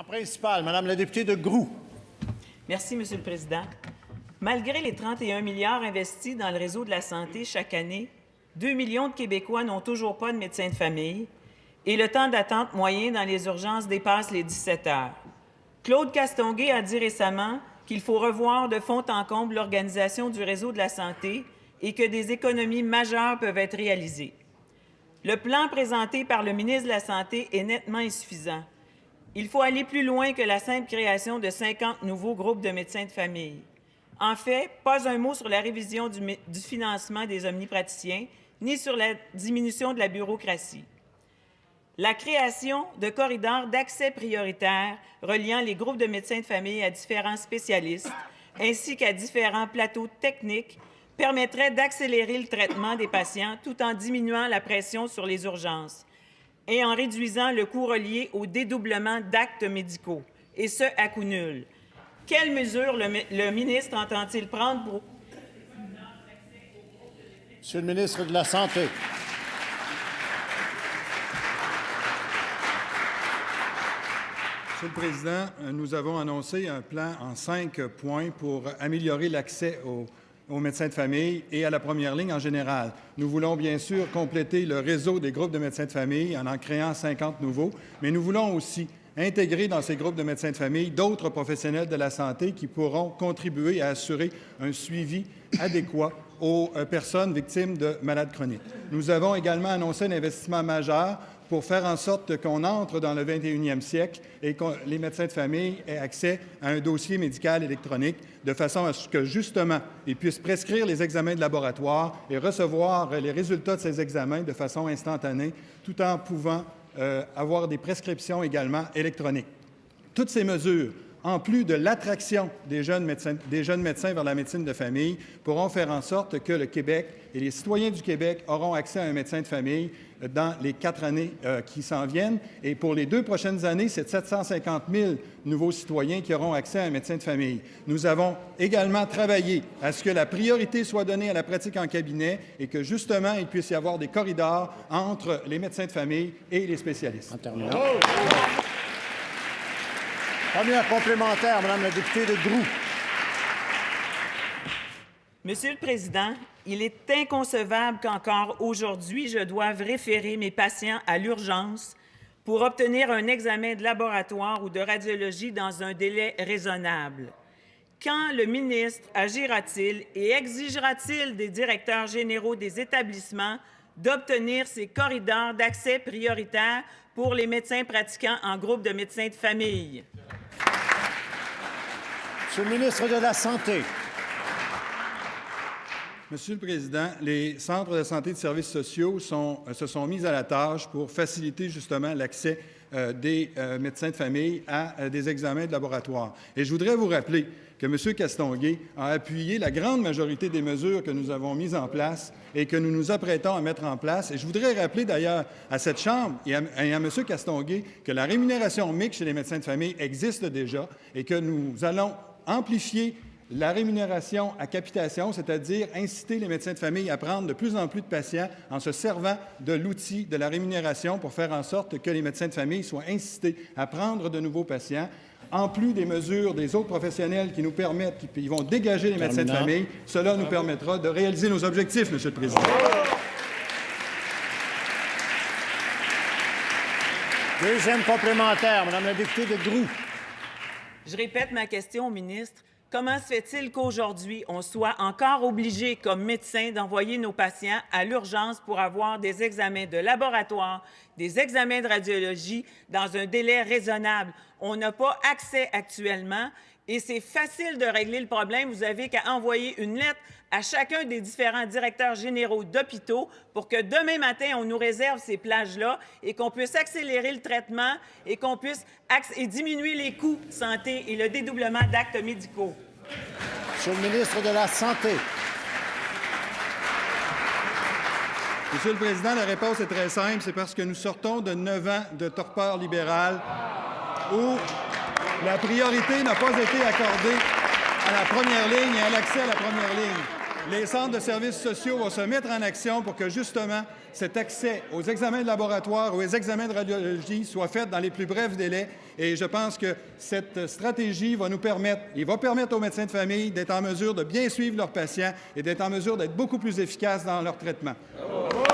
En principal, Madame la députée de Groux. Merci, Monsieur le Président. Malgré les 31 milliards investis dans le réseau de la santé chaque année, 2 millions de Québécois n'ont toujours pas de médecin de famille et le temps d'attente moyen dans les urgences dépasse les 17 heures. Claude Castonguay a dit récemment qu'il faut revoir de fond en comble l'organisation du réseau de la santé et que des économies majeures peuvent être réalisées. Le plan présenté par le ministre de la Santé est nettement insuffisant. Il faut aller plus loin que la simple création de 50 nouveaux groupes de médecins de famille. En fait, pas un mot sur la révision du financement des omnipraticiens, ni sur la diminution de la bureaucratie. La création de corridors d'accès prioritaires reliant les groupes de médecins de famille à différents spécialistes, ainsi qu'à différents plateaux techniques, permettrait d'accélérer le traitement des patients tout en diminuant la pression sur les urgences et en réduisant le coût relié au dédoublement d'actes médicaux, et ce, à coût nul. Quelles mesures le ministre entend-il prendre pour... Monsieur le ministre de la Santé. Monsieur le Président, nous avons annoncé un plan en 5 points pour améliorer l'accès aux médecins de famille et à la première ligne en général. Nous voulons bien sûr compléter le réseau des groupes de médecins de famille en créant 50 nouveaux, mais nous voulons aussi intégrer dans ces groupes de médecins de famille d'autres professionnels de la santé qui pourront contribuer à assurer un suivi adéquat aux personnes victimes de maladies chroniques. Nous avons également annoncé un investissement majeur pour faire en sorte qu'on entre dans le 21e siècle et que les médecins de famille aient accès à un dossier médical électronique de façon à ce que, justement, ils puissent prescrire les examens de laboratoire et recevoir les résultats de ces examens de façon instantanée, tout en pouvant avoir des prescriptions également électroniques. Toutes ces mesures, en plus de l'attraction des jeunes médecins vers la médecine de famille, pourront faire en sorte que le Québec et les citoyens du Québec auront accès à un médecin de famille dans les 4 années qui s'en viennent. Et pour les 2 prochaines années, c'est 750 000 nouveaux citoyens qui auront accès à un médecin de famille. Nous avons également travaillé à ce que la priorité soit donnée à la pratique en cabinet et que, justement, il puisse y avoir des corridors entre les médecins de famille et les spécialistes. En terminant. Première complémentaire, Madame la députée de Groux. Monsieur le Président, il est inconcevable qu'encore aujourd'hui, je doive référer mes patients à l'urgence pour obtenir un examen de laboratoire ou de radiologie dans un délai raisonnable. Quand le ministre agira-t-il et exigera-t-il des directeurs généraux des établissements d'obtenir ces corridors d'accès prioritaires pour les médecins pratiquants en groupe de médecins de famille? Monsieur le ministre de la Santé. Monsieur le Président, les centres de santé et de services sociaux se sont mis à la tâche pour faciliter justement l'accès des médecins de famille à des examens de laboratoire. Et je voudrais vous rappeler que M. Castonguay a appuyé la grande majorité des mesures que nous avons mises en place et que nous nous apprêtons à mettre en place. Et je voudrais rappeler d'ailleurs à cette Chambre et à M. Castonguay que la rémunération mixte chez les médecins de famille existe déjà et que nous allons amplifier la rémunération à capitation, c'est-à-dire inciter les médecins de famille à prendre de plus en plus de patients en se servant de l'outil de la rémunération pour faire en sorte que les médecins de famille soient incités à prendre de nouveaux patients, en plus des mesures des autres professionnels qui nous permettent, qui vont dégager les médecins de famille. Cela nous permettra de réaliser nos objectifs, Monsieur le Président. Deuxième complémentaire, Madame la députée de Groux. Je répète ma question au ministre. Comment se fait-il qu'aujourd'hui, on soit encore obligé, comme médecin, d'envoyer nos patients à l'urgence pour avoir des examens de laboratoire, des examens de radiologie dans un délai raisonnable? On n'a pas accès actuellement et c'est facile de régler le problème. Vous n'avez qu'à envoyer une lettre à chacun des différents directeurs généraux d'hôpitaux pour que demain matin, on nous réserve ces plages-là et qu'on puisse accélérer le traitement et qu'on puisse diminuer les coûts de santé et le dédoublement d'actes médicaux. Monsieur le ministre de la Santé. Monsieur le Président, la réponse est très simple. C'est parce que nous sortons de 9 ans de torpeur libérale où la priorité n'a pas été accordée à la première ligne et à l'accès à la première ligne. les centres de services sociaux vont se mettre en action pour que, justement, cet accès aux examens de laboratoire, aux examens de radiologie soit fait dans les plus brefs délais. Et je pense que cette stratégie va permettre aux médecins de famille d'être en mesure de bien suivre leurs patients et d'être en mesure d'être beaucoup plus efficaces dans leur traitement. Bravo!